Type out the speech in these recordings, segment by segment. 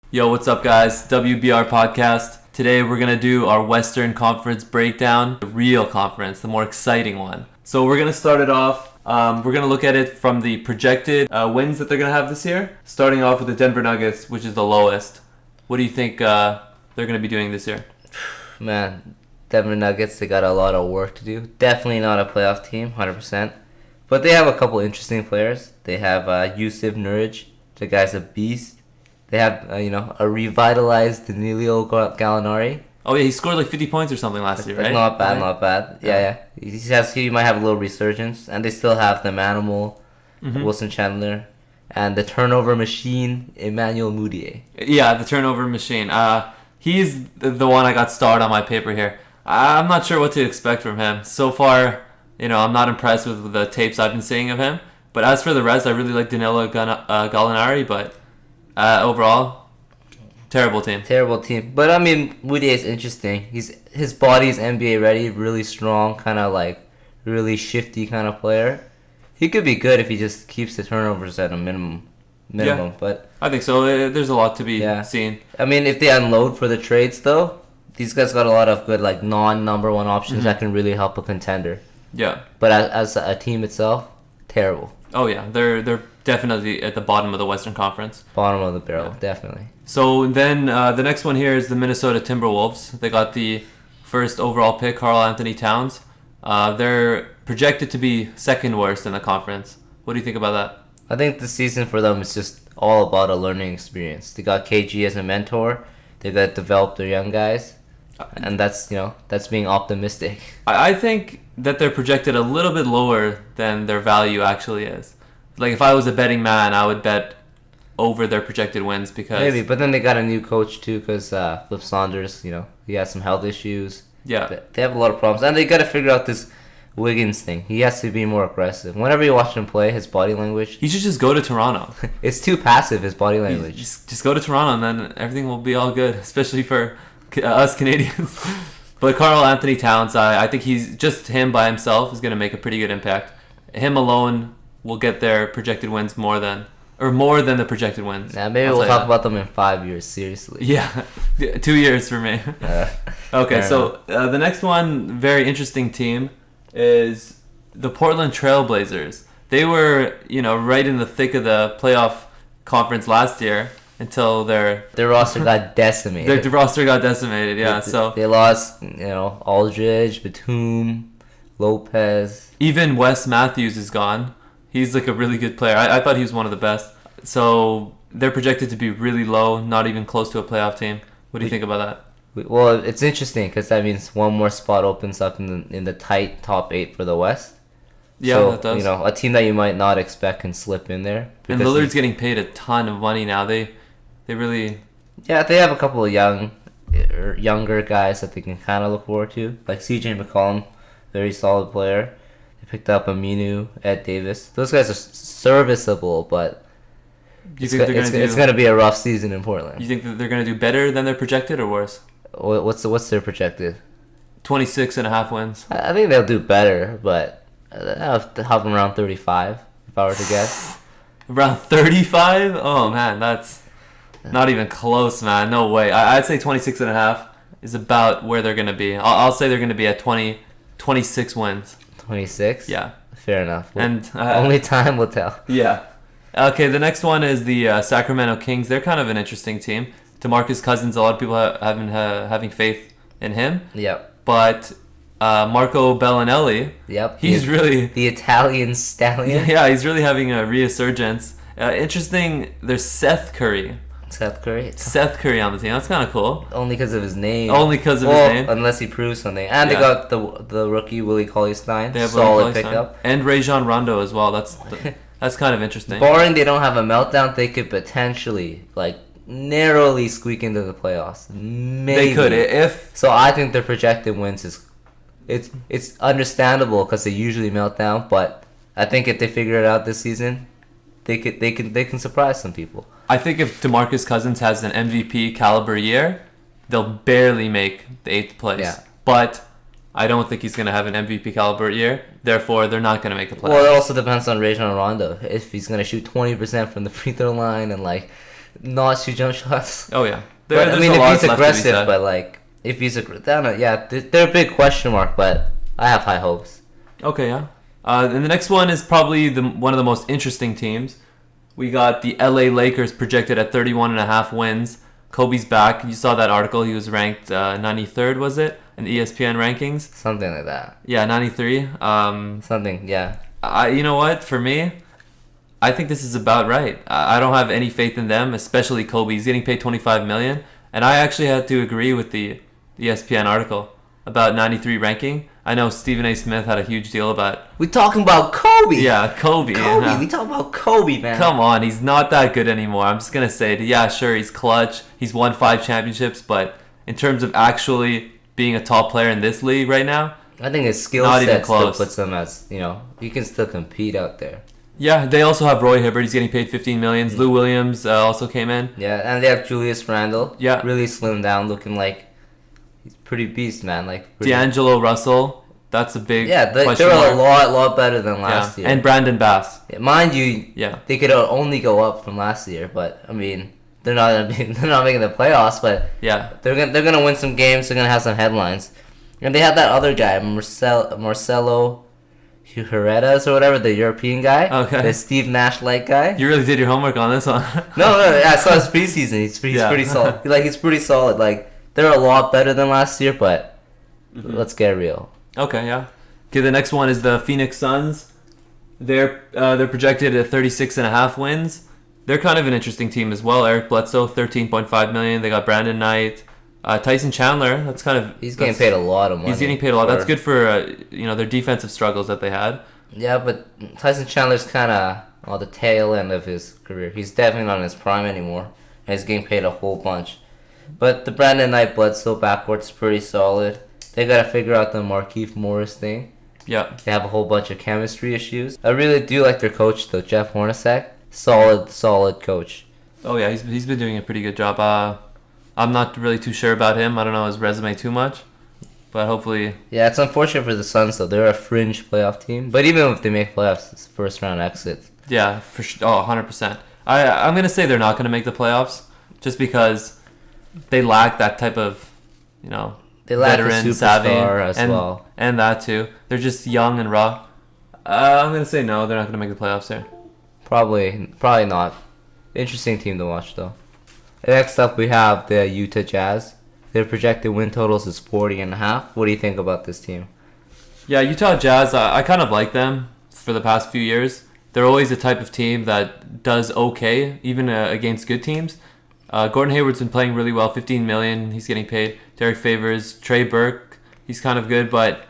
Yo, what's up, guys? WBR Podcast. Today we're going to do our Western Conference breakdown, the real conference, the more exciting one. So we're going to start it off. We're going to look at it from the projected wins that they're going to have this year, starting off with the Denver Nuggets, which is the lowest. What do you think they're going to be doing this year? Man, Denver Nuggets, they got a lot of work to do. Definitely not a playoff team, 100%. But they have a couple interesting players. They have Yusuf Nurkic. The guy's a beast. They have, a revitalized Danilo Gallinari. Oh, yeah, he scored like 50 points or something last year, right? Not bad. Yeah. He might have a little resurgence. And they still have the Manimal, Wilson Chandler, and the turnover machine, Emmanuel Mudiay. Yeah, the turnover machine. He's the one I got starred on my paper here. I'm not sure what to expect from him. So far, I'm not impressed with the tapes I've been seeing of him. But as for the rest, I really like Danilo Gallinari, but overall, terrible team. But, Mudiay is interesting. His body is NBA ready, really strong, kind of like really shifty kind of player. He could be good if he just keeps the turnovers at a minimum. Yeah, but I think so. There's a lot to be seen. If they unload for the trades, though, these guys got a lot of good, like, non-number one options that can really help a contender. Yeah. But as a team itself, terrible. Oh, yeah. They're definitely at the bottom of the Western Conference. Bottom of the barrel, definitely. So then the next one here is the Minnesota Timberwolves. They got the first overall pick, Karl Anthony Towns. They're projected to be second worst in the conference. What do you think about that? I think the season for them is just all about a learning experience. They got KG as a mentor. They got to develop their young guys. And that's being optimistic. I think that they're projected a little bit lower than their value actually is. Like, if I was a betting man, I would bet over their projected wins because... Maybe, but then they got a new coach too because Flip Saunders, he has some health issues. Yeah. They have a lot of problems. And they got to figure out this Wiggins thing. He has to be more aggressive. Whenever you watch him play, his body language... He should just go to Toronto. It's too passive, his body language. Just go to Toronto and then everything will be all good, especially for us Canadians. But Karl Anthony Towns, I think him by himself is going to make a pretty good impact. Him alone will get their projected wins more than the projected wins. Now maybe we'll talk about them in 5 years, seriously. Yeah, 2 years for me. Okay, so the next one, very interesting team, is the Portland Trailblazers. They were, right in the thick of the playoff conference last year until their roster got decimated. Their roster got decimated, yeah. So they lost, Aldridge, Batum, Lopez. Even Wes Matthews is gone. He's like a really good player. I thought he was one of the best. So they're projected to be really low, not even close to a playoff team. What do you think about that? Well, it's interesting because that means one more spot opens up in the tight top 8 for the West. Yeah, so, that does. A team that you might not expect can slip in there. And Lillard's getting paid a ton of money now. They really... Yeah, they have a couple of younger guys that they can kind of look forward to. Like CJ McCollum, very solid player. They picked up Aminu, Ed Davis. Those guys are serviceable, but it's going to be a rough season in Portland. You think that they're going to do better than they're projected or worse? What's their projected? 26.5 wins. I think they'll do better, but I'll have them around 35 if I were to guess. Around 35? Oh, man, that's not even close, man. No way. I'd say 26.5 is about where they're going to be. I'll say they're going to be at 26 wins. 26? Yeah. Fair enough. And only time will tell. Yeah. Okay, the next one is the Sacramento Kings. They're kind of an interesting team. DeMarcus Cousins, a lot of people have been having faith in him. Yep. But Marco Bellinelli, he's really... The Italian stallion. Yeah, he's really having a resurgence. Interesting, there's Seth Curry. Seth Curry on the team. That's kind of cool. Only because of his name. His name. Unless he proves something. And they got the rookie Willie Cauley-Stein. They have solid pickup. And Rajon Rondo as well. That's kind of interesting. Barring they don't have a meltdown, they could potentially narrowly squeak into the playoffs. Maybe. They could if. So I think their projected wins it's understandable because they usually melt down, but I think if they figure it out this season, they can surprise some people. I think if DeMarcus Cousins has an MVP caliber year, they'll barely make the 8th place. Yeah. But I don't think he's going to have an MVP caliber year. Therefore, they're not going to make the playoffs. Well, it also depends on Rajon Rondo. If he's going to shoot 20% from the free throw line and not shoot jump shots. Oh yeah. But I mean, a if lot he's left to be aggressive, said. but like if he's aggressive, yeah, they're a big question mark. But I have high hopes. Okay, yeah. And the next one is probably one of the most interesting teams. We got the LA Lakers projected at 31.5 wins. Kobe's back. You saw that article. He was ranked 93rd, was it? In the ESPN rankings? Something like that. Yeah, 93. Something, yeah. You know what? For me, I think this is about right. I don't have any faith in them, especially Kobe. He's getting paid $25 million. And I actually had to agree with the ESPN article about 93 ranking. I know Stephen A. Smith had a huge deal about... We talking about Kobe. Yeah, Kobe. Kobe. We talking about Kobe, man. Come on, he's not that good anymore. I'm just going to say, yeah, sure, he's clutch. He's won 5 championships, but in terms of actually being a top player in this league right now, I think his skill not even set still close. puts him as, he can still compete out there. Yeah, they also have Roy Hibbert. He's getting paid $15 million. Lou Williams also came in. Yeah, and they have Julius Randle. Yeah. Really slimmed down, looking like he's pretty beast, man. Like D'Angelo Russell. That's a big question they're mark. a lot better than last year. And Brandon Bass. Yeah, mind you, Yeah. they could only go up from last year, but I mean, they're not making the playoffs, but Yeah. they're gonna win some games. They're gonna have some headlines, and they have that other guy, Marcelo Huertas or whatever, the European guy, Okay. the Steve Nash-like guy. You really did your homework on this one. No, I saw his preseason. He's Yeah. pretty solid. He's pretty solid. Like, they're a lot better than last year, but let's get real. Okay, yeah. Okay, the next one is the Phoenix Suns. They're projected at 36.5 wins. They're kind of an interesting team as well. Eric Bledsoe, $13.5 million. They got Brandon Knight, Tyson Chandler. That's kind of He's getting paid a lot of money. He's getting paid a lot. That's good for their defensive struggles that they had. Yeah, but Tyson Chandler's kind of on the tail end of his career. He's definitely not in his prime anymore, and he's getting paid a whole bunch. But the Brandon Knight Bledsoe backcourt's pretty solid. They gotta figure out the Markieff Morris thing. Yeah. They have a whole bunch of chemistry issues. I really do like their coach though, Jeff Hornacek. Solid coach. Oh yeah, he's been doing a pretty good job. I'm not really too sure about him. I don't know his resume too much, but hopefully. Yeah, it's unfortunate for the Suns though. They're a fringe playoff team, but even if they make playoffs, it's first round exit. Yeah, for sure. Oh, 100%. I'm gonna say they're not gonna make the playoffs just because they lack that type of, They lack a veteran superstar savvy as and, well. and that too. They're just young and raw. I'm gonna say no. They're not gonna make the playoffs there. Probably not. Interesting team to watch though. Next up, we have the Utah Jazz. Their projected win totals is 40.5. What do you think about this team? Yeah, Utah Jazz. I kind of like them for the past few years. They're always the type of team that does okay, even against good teams. Gordon Hayward's been playing really well, $15 million. He's getting paid. Derek Favors, Trey Burke, he's kind of good, but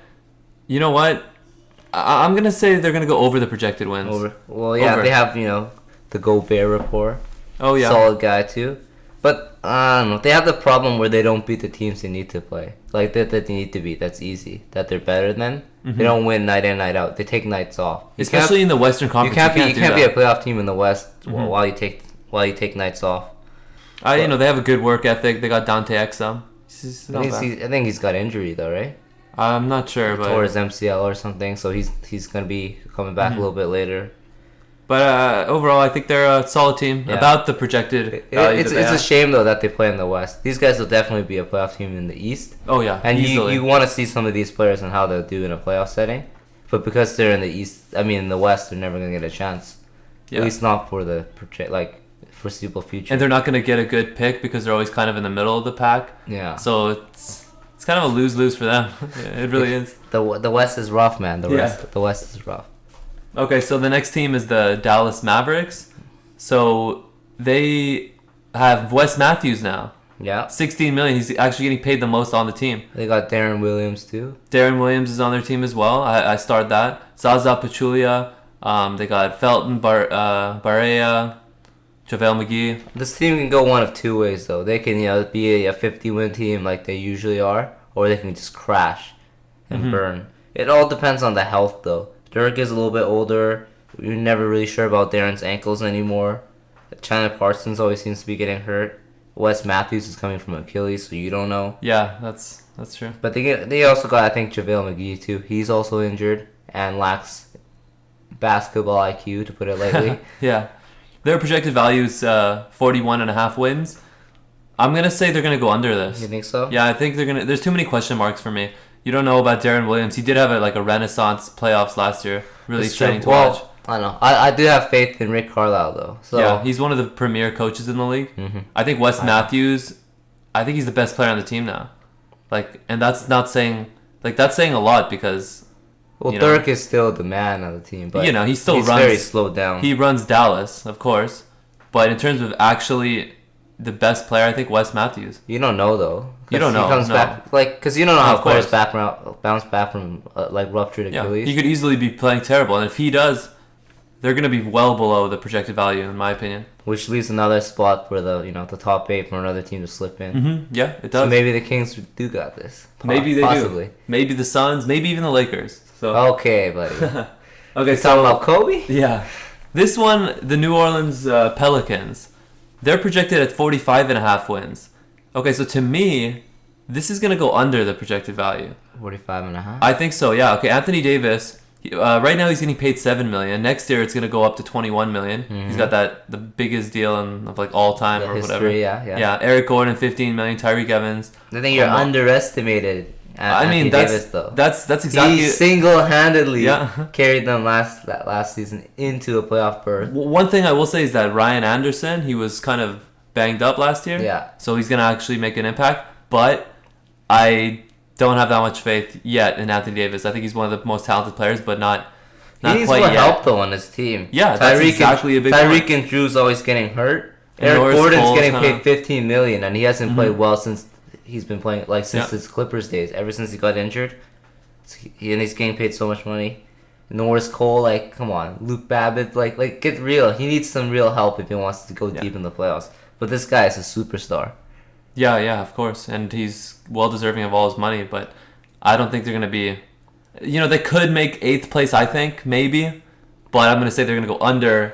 you know what? I'm gonna say they're gonna go over the projected wins. Well, yeah, Over. they have the Gobert rapport. Oh yeah. Solid guy too. But I don't know. They have the problem where they don't beat the teams they need to play. Like that they need to beat. That's easy. That they're better than. They don't win night in, night out. They take nights off. Especially in the Western Conference. You can't be do a playoff team in the West Mhm. while you take nights off. They have a good work ethic. They got Dante Exum. I think he's got injury though, right? I'm not sure, but Tore his MCL or something, so he's gonna be coming back a little bit later. But overall, I think they're a solid team. Yeah. About the projected value It's that they a have. shame though that they play in the West. These guys will definitely be a playoff team in the East. Oh yeah, And easily. you want to see some of these players and how they'll do in a playoff setting, but because they're in the East, in the West, they're never gonna get a chance. Yeah. At least not for the foreseeable future. And they're not going to get a good pick because they're always kind of in the middle of the pack. Yeah. So it's kind of a lose-lose for them. Yeah, it really is. The West is rough, man. The West is rough. Okay, so the next team is the Dallas Mavericks. So they have Wes Matthews now. Yeah. $16 million. He's actually getting paid the most on the team. They got Darren Williams too. Darren Williams is on their team as well. I started that. Zaza Pachulia. They got Felton Barea, JaVale McGee. This team can go one of two ways though. They can be a 50-win team like they usually are, or they can just crash and burn. It all depends on the health though. Dirk is a little bit older. We're never really sure about Darren's ankles anymore. Chandler Parsons always seems to be getting hurt. Wes Matthews is coming from Achilles, so you don't know. Yeah, that's true. But they also got, I think, JaVale McGee too. He's also injured and lacks basketball IQ, to put it lightly. Yeah. Their projected value is 41.5 wins. I'm gonna say they're gonna go under this. You think so? Yeah, I think they're gonna. There's too many question marks for me. You don't know about Darren Williams. He did have a renaissance playoffs last year. Really That's exciting true. to watch. I don't know. I do have faith in Rick Carlisle though. So Yeah, he's one of the premier coaches in the league. I think Wes Matthews. I think he's the best player on the team now. And that's not saying that's saying a lot because. Dirk is still the man on the team, but he still he's runs. very slowed down. He runs Dallas, of course, but in terms of actually the best player, I think Wes Matthews. You don't know though. You don't know. He comes no. back because you don't know how Of players course. bounce back from ruptured Yeah, Achilles. he could easily be playing terrible, and if he does, they're going to be well below the projected value, in my opinion. Which leaves another spot for the the top 8 for another team to slip in. Yeah, it does. So maybe the Kings do got this. Maybe they possibly. do. Maybe the Suns. Maybe even the Lakers. So Okay, buddy. okay, You talking about Kobe? Yeah, this one, the New Orleans Pelicans, they're projected at 45.5 wins. Okay, so to me, this is going to go under the projected value. 45.5. I think so. Yeah. Okay. Anthony Davis. Right now he's getting paid $7 million. Next year it's gonna go up to $21 million. He's got the biggest deal of all time or history, whatever. Yeah. Yeah. Eric Gordon $15 million. Tyreek Evans. I think you're underestimated. Anthony Davis, though. That's exactly. He single-handedly Yeah. carried them last season into a playoff berth. One thing I will say is that Ryan Anderson, he was kind of banged up last year. Yeah. So he's gonna actually make an impact, but I don't have that much faith yet in Anthony Davis. I think he's one of the most talented players, but not He needs quite more yet. help though on his team. Yeah, that's exactly a big Tyreek point. and Drew's always getting hurt. And Eric Norris Gordon's Cole's getting kinda- paid $15 million, and he hasn't played well since he's been playing since Yeah. his Clippers days. Ever since he got injured, and he's getting paid so much money. Norris Cole, come on, Luke Babbitt, get real. He needs some real help if he wants to go deep in the playoffs. But this guy is a superstar. Yeah, of course. And he's well deserving of all his money, but I don't think they're going to be... they could make 8th place, I think, maybe. But I'm going to say they're going to go under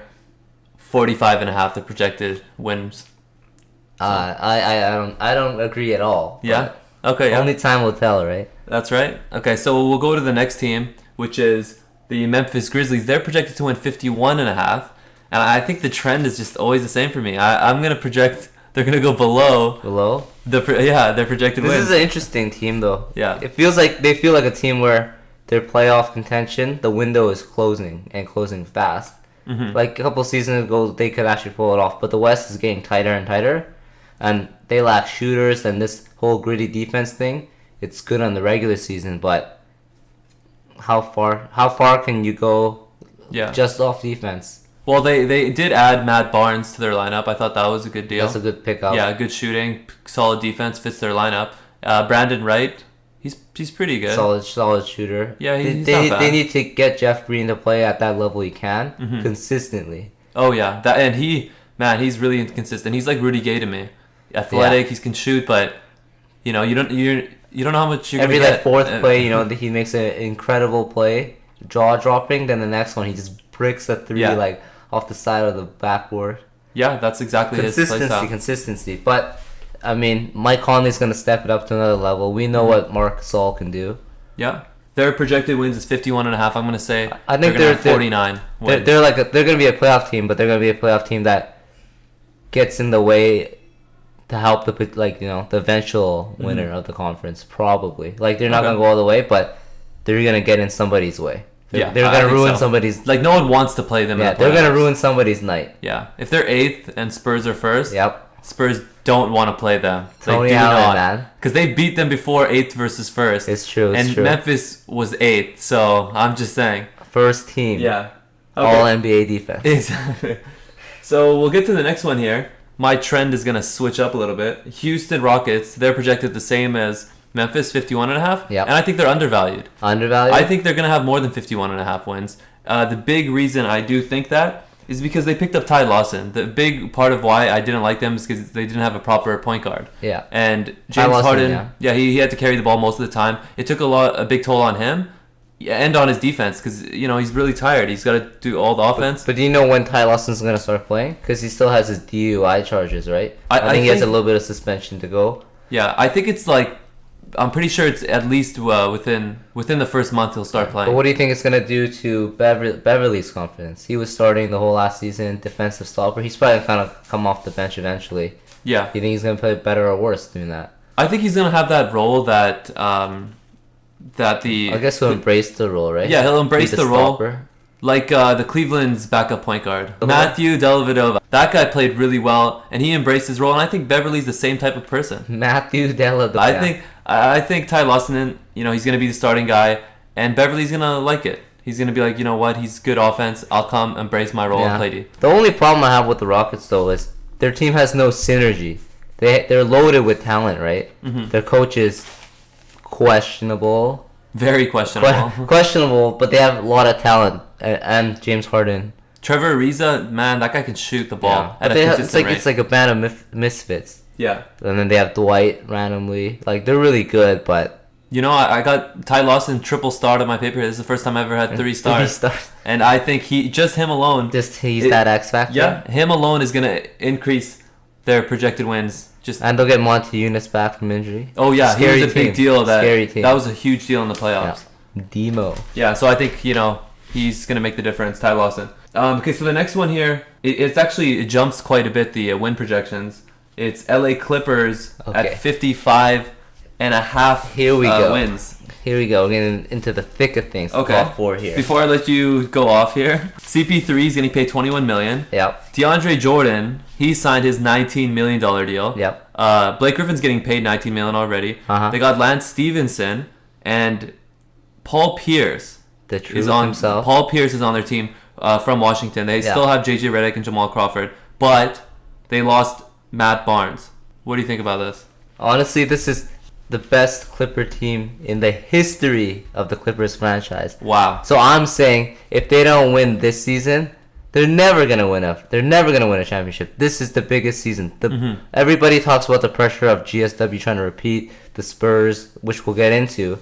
45.5, the projected wins. I don't agree at all. Yeah? Okay, yeah. Only time will tell, right? That's right. Okay, so we'll go to the next team, which is the Memphis Grizzlies. They're projected to win 51.5. And I think the trend is just always the same for me. I'm going to project... They're going to go below their projected wins. This is an interesting team, though. Yeah. It feels like they feel like a team where their playoff contention, the window is closing and closing fast. Like a couple seasons ago, they could actually pull it off, but the West is getting tighter and tighter, and they lack shooters. And this whole gritty defense thing, it's good on the regular season, but how far can you go? Yeah. Just off defense. Well, they did add Matt Barnes to their lineup. I thought that was a good deal. That's a good pickup. Yeah, good shooting, solid defense, fits their lineup. Brandon Wright, he's pretty good. Solid shooter. Yeah, he's they, not bad. they need to get Jeff Green to play at that level he can consistently. Oh yeah, he's really inconsistent. He's like Rudy Gay to me. Athletic, he can shoot, but you don't know how much you're Every gonna get. fourth play, he makes an incredible play, jaw dropping. Then the next one, he just bricks a three off the side of the backboard. Yeah, that's exactly his play style. Consistency. But I mean, Mike Conley's gonna step it up to another level. We know what Marc Gasol can do. Yeah, their projected wins is 51.5. I'm gonna say I think they're gonna have 49. They're gonna be a playoff team, but they're gonna be a playoff team that gets in the way to help the eventual winner of the conference. Probably they're not gonna go all the way, but they're gonna get in somebody's way. They're gonna ruin somebody's. No one wants to play them. Yeah, in the they're gonna playoffs. ruin somebody's night. Yeah, if they're 8th and Spurs are 1st. Yep. Spurs don't want to play them. Tony they do Allen, not, man. because they beat them before 8th versus 1st. It's true. And Memphis was 8th, so I'm just saying. First team. Yeah. All NBA defense. Exactly. So we'll get to the next one here. My trend is gonna switch up a little bit. Houston Rockets. They're projected the same as Memphis, 51.5. Yep. And I think they're undervalued. Undervalued? I think they're going to have more than 51.5 wins. The big reason I do think that is because they picked up Ty Lawson. The big part of why I didn't like them is because they didn't have a proper point guard. Yeah. And James Lawson, Harden, he had to carry the ball most of the time. It took a big toll on him and on his defense because, he's really tired. He's got to do all the offense. But do you know when Ty Lawson's going to start playing? Because he still has his DUI charges, right? I think he has a little bit of suspension to go. Yeah, I think it's I'm pretty sure it's at least within the first month he'll start playing. But what do you think it's gonna do to Beverly's confidence? He was starting the whole last season, defensive stopper. He's probably gonna kind of come off the bench eventually. Yeah. You think he's gonna play better or worse doing that? I think he's gonna have that role that I guess he'll embrace the role, right? Yeah, he'll embrace the role. Stopper. Like the Cleveland's backup point guard, Matthew Dellavedova. That guy played really well, and he embraced his role. And I think Beverly's the same type of person. Matthew Dellavedova. I think Ty Lawson, he's gonna be the starting guy, and Beverly's gonna like it. He's gonna be like, you know what, he's good offense. I'll come embrace my role and play D. The only problem I have with the Rockets though is their team has no synergy. They're loaded with talent, right? Mm-hmm. Their coach is questionable. Very questionable. Questionable, but they have a lot of talent. And James Harden. Trevor Ariza, man, that guy can shoot the ball at a consistent rate. It's like a band of misfits. Yeah. And then they have Dwight randomly. Like, they're really good, but... I got Ty Lawson triple starred on my paper. This is the first time I ever had 3 stars. 3 stars. And I think him alone... He's that X factor? Yeah, him alone is going to increase their projected wins. And they'll get Monty Eunice back from injury. Oh, yeah. Scary he was a big deal. Scary team. That was a huge deal in the playoffs. Yeah. Demo. Yeah, so I think, he's going to make the difference, Ty Lawson. Okay, so the next one here, it jumps quite a bit, the win projections. It's LA Clippers at 55.5 Here we go. Wins. Here we go. We're getting into the thick of things. Okay. Top 4 here. Before I let you go off here, CP3 is going to pay $21 million. Yep. DeAndre Jordan, he signed his $19 million deal. Yep. Blake Griffin's getting paid $19 million already. Uh-huh. They got Lance Stevenson and Paul Pierce. The truth himself. Paul Pierce is on their team from Washington. They still have JJ Redick and Jamal Crawford, but they lost Matt Barnes. What do you think about this? Honestly, this is the best Clipper team in the history of the Clippers franchise. Wow. So I'm saying if they don't win this season, they're never gonna win a championship. This is the biggest season. Everybody talks about the pressure of GSW trying to repeat the Spurs, which we'll get into.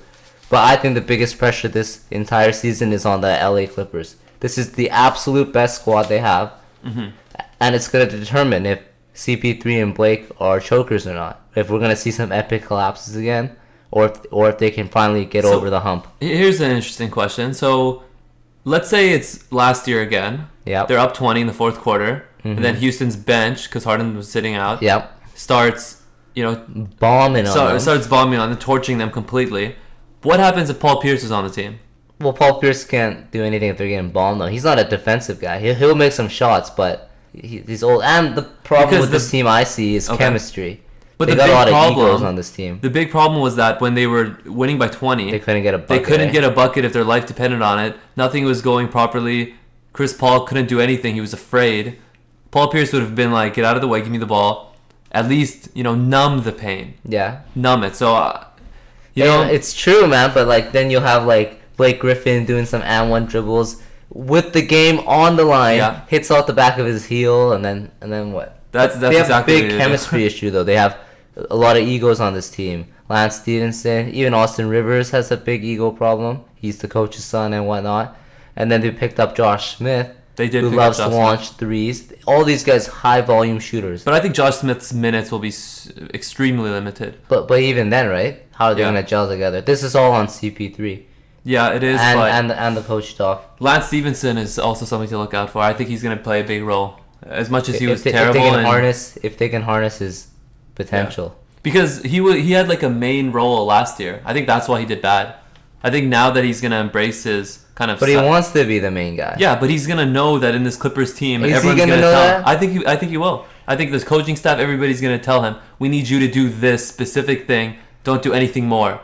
But I think the biggest pressure this entire season is on the LA Clippers. This is the absolute best squad they have. Mm-hmm. And it's going to determine if CP3 and Blake are chokers or not. If we're going to see some epic collapses again, or if they can finally get over the hump. Here's an interesting question. So let's say it's last year again. Yep. They're up 20 in the fourth quarter. Mm-hmm. And then Houston's bench, because Harden was sitting out, starts, bombing on them. Starts bombing on them, torching them completely. What happens if Paul Pierce is on the team? Well, Paul Pierce can't do anything if they're getting bombed, though. He's not a defensive guy. He'll make some shots, but he's old. And the problem with this team I see is chemistry. But they got a lot of egos on this team. The big problem was that when they were winning by 20, they couldn't get a bucket. They couldn't get a bucket if their life depended on it. Nothing was going properly. Chris Paul couldn't do anything. He was afraid. Paul Pierce would have been like, get out of the way, give me the ball. At least, numb the pain. Yeah. Numb it. So... it's true, man, but then you'll have Blake Griffin doing some and one dribbles with the game on the line, hits off the back of his heel, and then what? They have exactly a big chemistry issue though. They have a lot of egos on this team. Lance Stevenson, even Austin Rivers has a big ego problem. He's the coach's son and whatnot. And then they picked up Josh Smith, who loves to launch threes. All these guys, high volume shooters. But I think Josh Smith's minutes will be extremely limited. But even then, right? How are they going to gel together? This is all on CP3. Yeah, it is. And the coach talk. Lance Stevenson is also something to look out for. I think he's going to play a big role. As much as he was terrible. If they can harness his potential. Yeah. Because he had a main role last year. I think that's why he did bad. I think now that he's going to embrace his kind of... But he wants to be the main guy. Yeah, but he's going to know that in this Clippers team, everyone's going to know tell him. That? I think he will. I think this coaching staff, everybody's going to tell him, we need you to do this specific thing. Don't do anything more.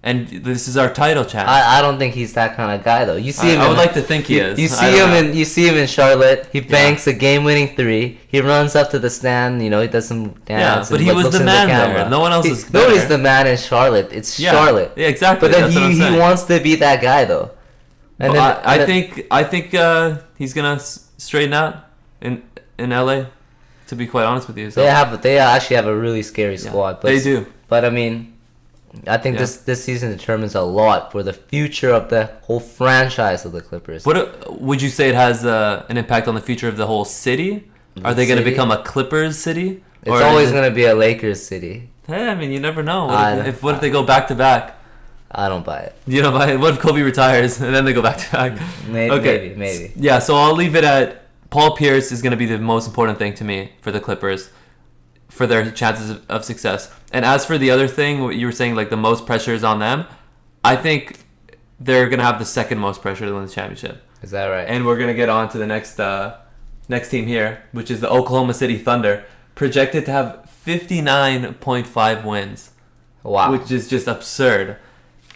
And this is our title chance. I don't think he's that kind of guy though. You see him. I would like to think he is. You see him in Charlotte. He banks a game-winning 3. He runs up to the stand. He does some dance. Yeah, but he was the man there. No one else is. Nobody's the man in Charlotte. It's Charlotte. Yeah, exactly. But then he wants to be that guy though. And I think he's gonna straighten out in LA. To be quite honest with you, so. They actually have a really scary squad. But they do. But I mean. I think this season determines a lot for the future of the whole franchise of the Clippers. What would you say it has an impact on the future of the whole city? Are they going to become a Clippers city? It's always going to be a Lakers city. Hey, I mean, you never know. What if they go back to back? I don't buy it. You know, what if Kobe retires and then they go back to back? Maybe. Yeah, so I'll leave it at Paul Pierce is going to be the most important thing to me for the Clippers for their chances of success. And as for the other thing, what you were saying, like the most pressure is on them, I think they're going to have the second most pressure to win the championship. Is that right? And we're going to get on to the next team here, which is the Oklahoma City Thunder, projected to have 59.5 wins. Wow. Which is just absurd.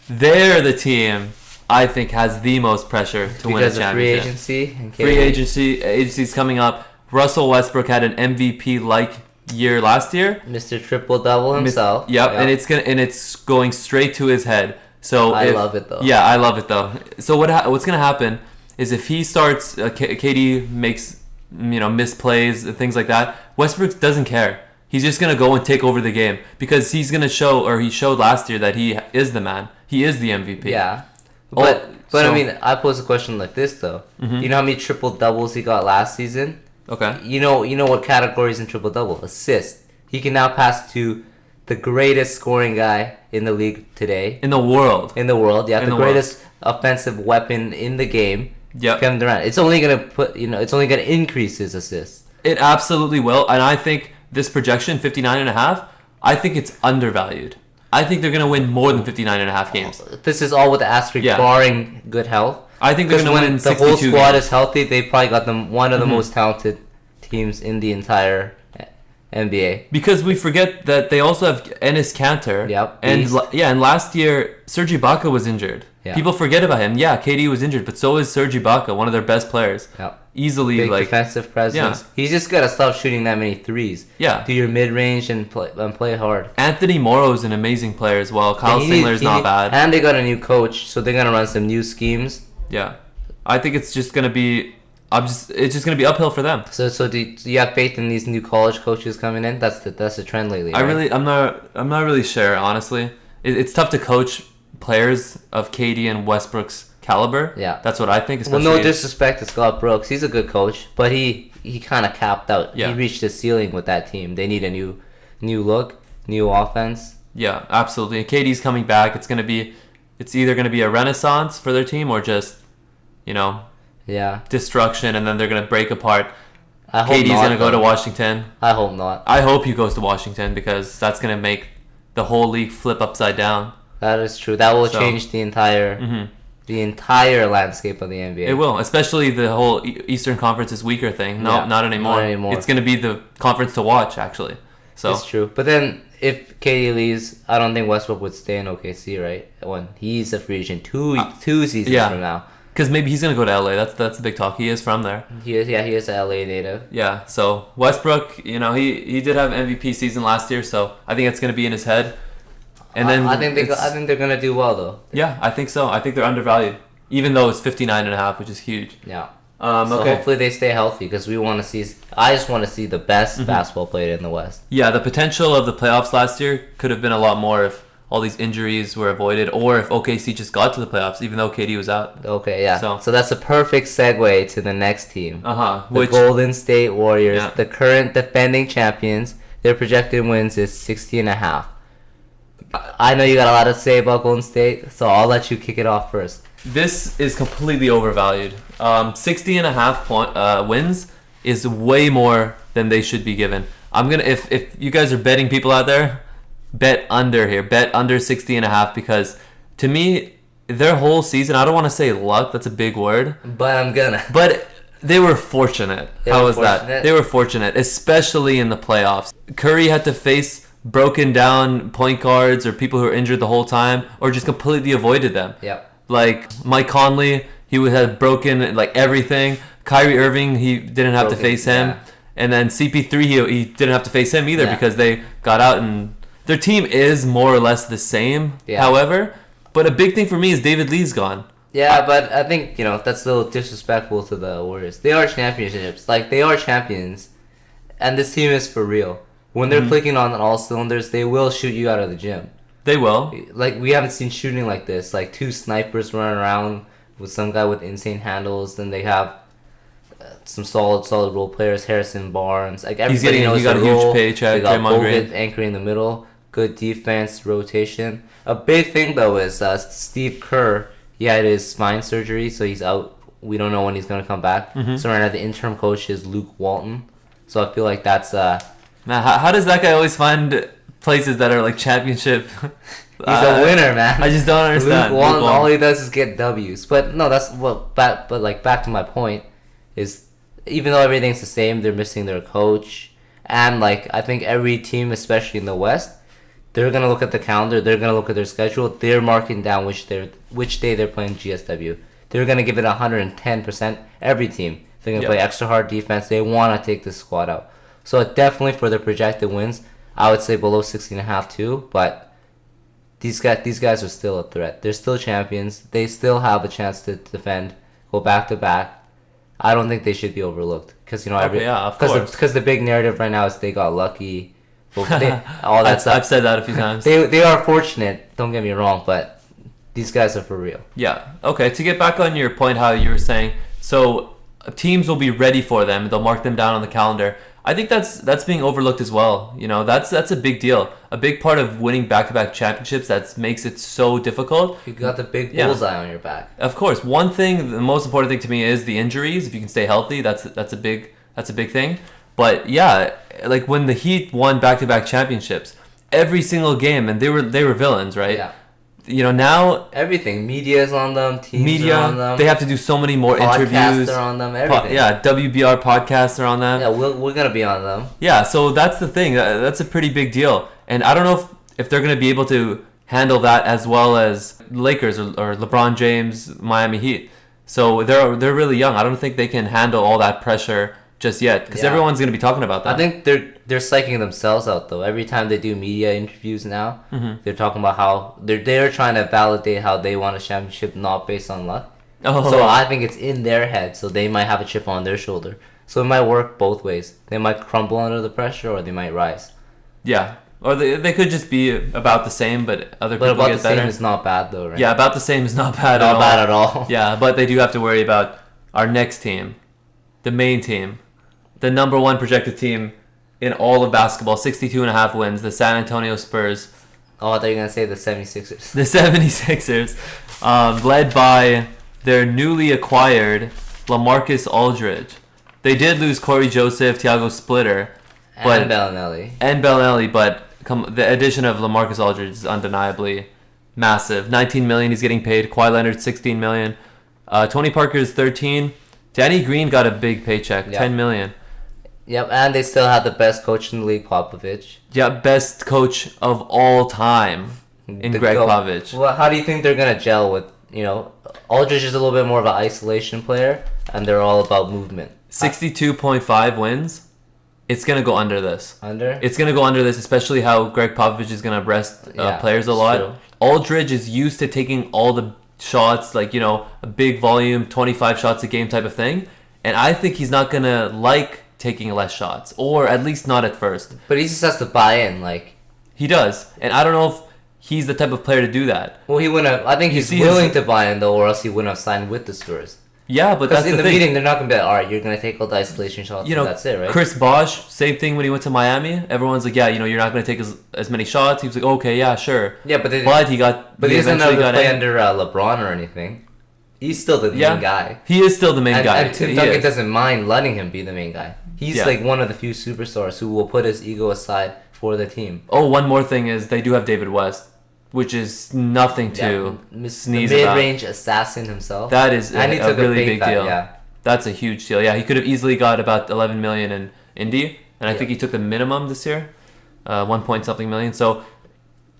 They're the team I think has the most pressure to win a championship. Because of free agency's coming up. Russell Westbrook had an MVP-like year last year. Mr. Triple-Double himself. Yep, and it's going straight to his head. So I love it though. Yeah, I love it though. So what's gonna happen is if he starts, KD makes misplays and things like that. Westbrook doesn't care. He's just gonna go and take over the game because he's gonna show, or he showed last year that he is the man. He is the MVP. Yeah. But I mean, I pose a question like this though. Mm-hmm. You know how many triple doubles he got last season? Okay. You know what categories in triple double? Assist. He can now pass to the greatest scoring guy in the league today. In the world. Yeah. The greatest offensive weapon in the game. Yep. Kevin Durant. It's only gonna increase his assists. It absolutely will, and I think this projection 59.5, I think it's undervalued. I think they're going to win more than 59.5 games. This is all with the asterisk, barring good health. I think they're going to win 62 games. The whole squad is healthy. They probably got them one of the most talented teams in the entire NBA. Because we forget that they also have Enes Kanter. Yep. And last year, Serge Ibaka was injured. Yeah. People forget about him. Yeah, KD was injured, but so is Serge Ibaka, one of their best players. Yep. Easily, big defensive presence. Yeah. He's just gotta stop shooting that many threes. Yeah. Do your mid range and play hard. Anthony Morrow's an amazing player as well. Kyle Singler's not bad. And they got a new coach, so they're gonna run some new schemes. Yeah, I think it's just gonna be. It's just gonna be uphill for them. So do you have faith in these new college coaches coming in? That's the trend lately. Right? I'm not really sure, honestly. It's tough to coach players of KD and Westbrook's caliber. Yeah, that's what I think. Well, no disrespect to Scott Brooks, he's a good coach, but he kind of capped out. Yeah. He reached the ceiling with that team. They need a new look, new offense. Yeah, absolutely. And KD's coming back. It's either gonna be a renaissance for their team or just, destruction, and then they're gonna break apart. KD's gonna go to Washington. I hope not. I hope he goes to Washington because that's gonna make the whole league flip upside down. That is true. That will change the entire. The entire landscape of the NBA. It will, especially the whole Eastern Conference is weaker thing. No, not anymore. It's going to be the conference to watch, actually. So it's true. But then, if KD leaves, I don't think Westbrook would stay in OKC, right? When he's a free agent two seasons from now. Because maybe he's going to go to LA. That's the big talk. He is from there. He is an LA native. Yeah. So Westbrook, he did have MVP season last year, so I think it's going to be in his head. And then I think they're gonna do well though. Yeah, I think so. I think they're undervalued, even though it's 59.5, which is huge. Yeah. So hopefully they stay healthy because we want to see. I just want to see the best basketball player in the West. Yeah, the potential of the playoffs last year could have been a lot more if all these injuries were avoided, or if OKC just got to the playoffs, even though KD was out. Okay, yeah. So that's a perfect segue to the next team. The Which Golden State Warriors, the current defending champions. Their projected wins is 60.5. I know you got a lot to say about Golden State, so I'll let you kick it off first. This is completely overvalued. 60.5 wins is way more than they should be given. I'm gonna if you guys are betting people out there, bet under here. Bet under 60.5 because to me, their whole season, I don't want to say luck, that's a big word. But I'm gonna. But they were fortunate. How was that? They were fortunate, especially in the playoffs. Curry had to face broken down point guards or people who were injured the whole time or just completely avoided them. Yep. Like Mike Conley, he had broken everything. Kyrie Irving, he didn't have to face him. Yeah. And then CP3, he didn't have to face him either because they got out, and their team is more or less the same, however. But a big thing for me is David Lee's gone. Yeah, but I think, that's a little disrespectful to the Warriors. They are championships. They are champions. And this team is for real. When they're clicking on all cylinders, they will shoot you out of the gym. They will. We haven't seen shooting like this. Two snipers running around with some guy with insane handles. Then they have some solid role players. Harrison Barnes. Everybody knows he got a huge paycheck. They got Bogut anchoring in the middle. good defense, rotation. A big thing though is Steve Kerr. He had his spine surgery, so he's out. We don't know when he's gonna come back. So right now the interim coach is Luke Walton. So I feel like that's Man, how does that guy always find places that are like championship? He's a winner, man. I just don't understand. Luke Walton, all he does is get W's. But no, that's what. But like back to my point is, even though everything's the same, they're missing their coach, and like I think every team, especially in the West, they're gonna look at the calendar. They're gonna look at their schedule. They're marking down which day they're playing GSW. They're gonna give it 110%. Every team. They're gonna play extra hard defense. They want to take this squad out. So definitely for the projected wins, I would say below 16.5 too. But these guys are still a threat. They're still champions. They still have a chance to defend, go back to back. I don't think they should be overlooked because because the big narrative right now is they got lucky. All that stuff. I've said that a few times. They are fortunate. Don't get me wrong, but these guys are for real. Yeah. Okay. To get back on your point, how you were saying, so teams will be ready for them. They'll mark them down on the calendar. I think that's being overlooked as well. You know, that's a big deal. A big part of winning back-to-back championships that makes it so difficult. You got the big bullseye on your back. Of course. One thing, the most important thing to me is the injuries. If you can stay healthy, that's a big thing. But yeah, like when the Heat won back-to-back championships, every single game, and they were villains, right? Yeah. You know, now everything, media is on them, teams are on them. They have to do so many more interviews. Podcasts are on them, everything. WBR podcasts are on them. Yeah, we're gonna be on them. Yeah, so that's the thing. That's a pretty big deal, and I don't know if they're gonna be able to handle that as well as Lakers or LeBron James, Miami Heat. So they're really young. I don't think they can handle all that pressure just yet because everyone's going to be talking about that. I think they're psyching themselves out though. Every time they do media interviews now, they're talking about how they're trying to validate how they won a championship not based on luck. So I think it's in their head, so they might have a chip on their shoulder. So it might work both ways. They might crumble under the pressure or they might rise. Yeah. Or they could just be about the same, but other people get better. But about the same is not bad though, right? Yeah, about the same is not bad Not bad at all. Yeah, but they do have to worry about our next team, the main team. The number one projected team in all of basketball, 62.5 wins, the San Antonio Spurs. Oh, I thought you were going to say the 76ers. The 76ers, led by their newly acquired LaMarcus Aldridge. They did lose Corey Joseph, Thiago Splitter. And Bellinelli. But the addition of LaMarcus Aldridge is undeniably massive. $19 million he's getting paid. Kawhi Leonard, $16 million. Tony Parker is $13. Danny Green got a big paycheck, $10 million. Yep, and they still had the best coach in the league, Popovich. Yeah, best coach of all time in Greg Popovich. Well, how do you think they're going to gel with, Aldridge is a little bit more of an isolation player, and they're all about movement. 62.5 wins. It's going to go under this. Under? It's going to go under this, especially how Greg Popovich is going to rest players a lot. True. Aldridge is used to taking all the shots, like, a big volume, 25 shots a game type of thing. And I think he's not going to like taking less shots, or at least not at first. But he just has to buy in, like... He does. And I don't know if he's the type of player to do that. Well, he wouldn't have... I think he's willing to buy in, though, or else he wouldn't have signed with the Spurs. Yeah, but that's the thing. Because in the meeting, they're not going to be like, all right, you're going to take all the isolation shots, and that's it, right? Chris Bosh, same thing when he went to Miami. Everyone's like, yeah, you're not going to take as many shots. He was like, okay, yeah, sure. Yeah, but he doesn't have to play under LeBron or anything. He's still the main guy. He is still the main guy. And Tim Duncan doesn't mind letting him be the main guy. He's like one of the few superstars who will put his ego aside for the team. Oh, one more thing is they do have David West, which is nothing to sneeze about. The about. mid-range assassin himself. That is a really big deal. Yeah. That's a huge deal. Yeah, he could have easily got about $11 million in Indy, and I think he took the minimum this year, 1 point something million. So,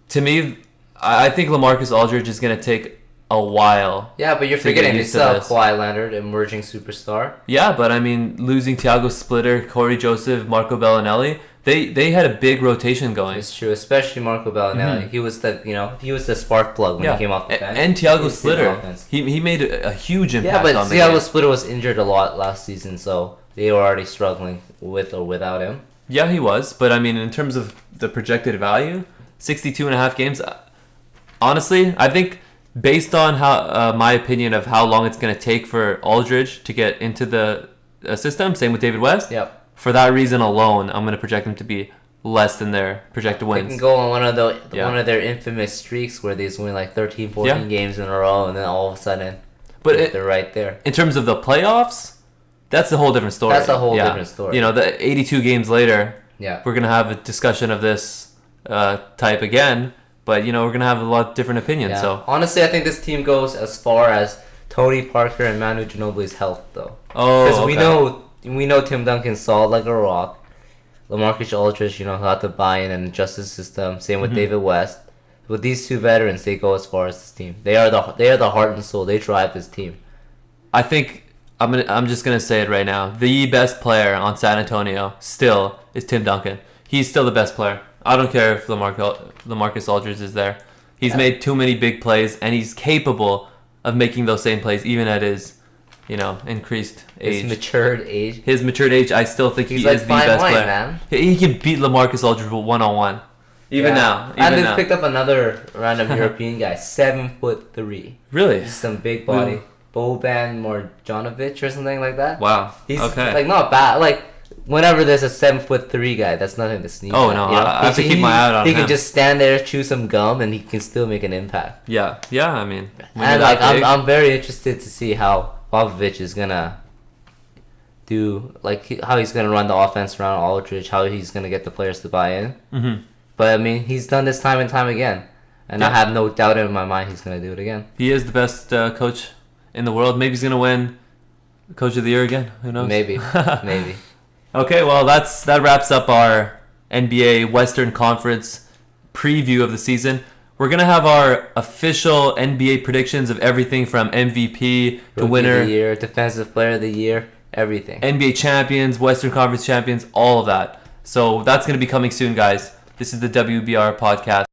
to me, I think LaMarcus Aldridge is going to take a while. Yeah, but you're forgetting they still have Kawhi Leonard, emerging superstar. Yeah, but I mean, losing Thiago Splitter, Corey Joseph, Marco Bellinelli, they had a big rotation going. It's true, especially Marco Bellinelli. Mm-hmm. He was the spark plug when he came off the bench. And Thiago Splitter, he made a huge impact. Yeah, but Thiago Splitter was injured a lot last season, so they were already struggling with or without him. Yeah, he was, but I mean, in terms of the projected value, 62.5 games. Honestly, I think, based on how my opinion of how long it's going to take for Aldridge to get into the system, same with David West. Yep. For that reason alone, I'm going to project him to be less than their projected They wins. can go on one of their infamous streaks where they just win like 13, 14 games in a row, and then all of a sudden, they're right there. In terms of the playoffs, that's a whole different story. That's a whole different story. You know, the 82 games later, Yeah. we're gonna have a discussion of this type again. But you know, we're gonna have a lot of different opinions. Yeah. So honestly, I think this team goes as far as Tony Parker and Manu Ginobili's health, though. Oh, Because we know Tim Duncan's solid like a rock. LaMarcus Aldridge, you know, he'll have to buy in and adjust his system. Same with David West. With these two veterans, they go as far as this team. They are the heart and soul. They drive this team. I think I'm just gonna say it right now. The best player on San Antonio still is Tim Duncan. He's still the best player. I don't care if LaMarcus Aldridge is there. He's made too many big plays, and he's capable of making those same plays even at his, you know, increased age. His matured age. His matured age, I still think He's he like is the best player. Man. He can beat LaMarcus Aldridge one-on-one. Even now. And they picked up another random European guy, 7'3". Really? He's some big body. Boban Marjanovic or something like that. Wow. He's okay. like not bad. Like whenever there's a 7'3" guy, that's nothing to sneeze Oh at, no, you know? I have to keep my eye on He him. can just stand there, chew some gum, and he can still make an impact. Yeah. I mean, when And you're like that big- I'm very interested to see how Popovich is gonna do, like how he's gonna run the offense around Aldridge, how he's gonna get the players to buy in. Mhm. But I mean, he's done this time and time again, and I Yeah. have no doubt in my mind he's gonna do it again. He is the best coach in the world. Maybe he's gonna win Coach of the Year again. Who knows? Maybe. Okay, well that wraps up our NBA Western Conference preview of the season. We're gonna have our official NBA predictions of everything from MVP to Rookie winner, of the year, defensive player of the year, everything. NBA champions, Western Conference champions, all of that. So that's gonna be coming soon, guys. This is the WBR Podcast.